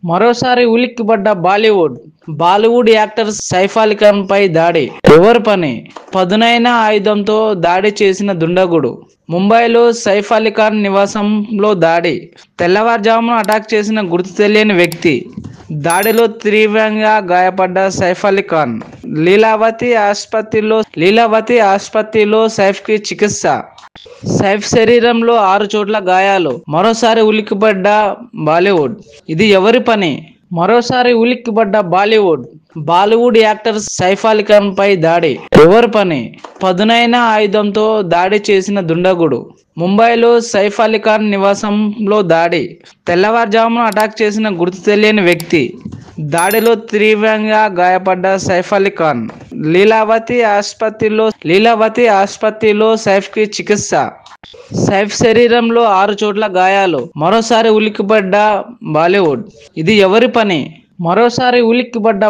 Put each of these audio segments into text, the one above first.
మరోసారి ఉలిక్కిపడ్డ బాలీవుడ్ యాక్టర్ సైఫ్ అలీ ఖాన్ పై దాడి. ఎవరి పని? పదునైన ఆయుధంతో దాడి చేసిన దుండగుడు. ముంబైలో సైఫ్ అలీ ఖాన్ నివాసంలో దాడి. తెల్లవారుజామున అటాక్ చేసిన గుర్తు తెలియని వ్యక్తి. దాడిలో తీవ్రంగా గాయపడ్డ సైఫ్ అలీ ఖాన్ లీలావతి ఆసుపత్రిలో సైఫ్ కి చికిత్స. సైఫ్ శరీరంలో 6 చోట్ల గాయాలు. మరోసారి ఉలిక్కిపడ్డ బాలీవుడ్. ఇది ఎవరి పని? మరోసారి ఉలిక్కిపడ్డ బాలీవుడ్ యాక్టర్ సైఫ్ అలీ ఖాన్ పై దాడి. ఎవరి పని? పదునైన ఆయుధంతో దాడి చేసిన దుండగుడు. ముంబైలో సైఫ్ అలీ ఖాన్ నివాసంలో దాడి. తెల్లవారుజామున అటాక్ చేసిన గుర్తు తెలియని వ్యక్తి. దాడిలో తీవ్రంగా గాయపడ్డ సైఫ్ అలీ ఖాన్ లీలావతి ఆసుపత్రిలో సైఫ్ కి చికిత్స. సైఫ్ శరీరంలో 6 చోట్ల గాయాలు. మరోసారి ఉలిక్కిపడ్డ బాలీవుడ్. ఇది ఎవరి పని? మరోసారి ఉలిక్కిపడ్డ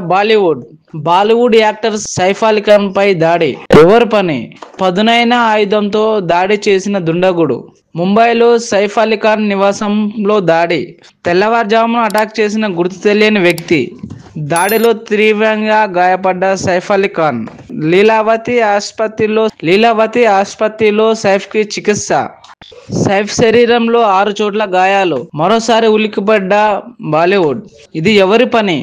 బాలీవుడ్ యాక్టర్ సైఫ్ అలీ ఖాన్ పై దాడి. ఎవరి పని? పదునైన ఆయుధంతో దాడి చేసిన దుండగుడు. ముంబైలో సైఫ్ అలీ ఖాన్ నివాసంలో దాడి. తెల్లవారుజామున అటాక్ చేసిన గుర్తు తెలియని వ్యక్తి. దాడిలో తీవ్రంగా గాయపడ్డ సైఫ్ అలీ ఖాన్ లీలావతి ఆసుపత్రిలో సైఫ్ కి చికిత్స. సైఫ్ శరీరంలో 6 చోట్ల గాయాలు. మరోసారి ఉలిక్కిపడ్డ బాలీవుడ్. ఇది ఎవరి పని?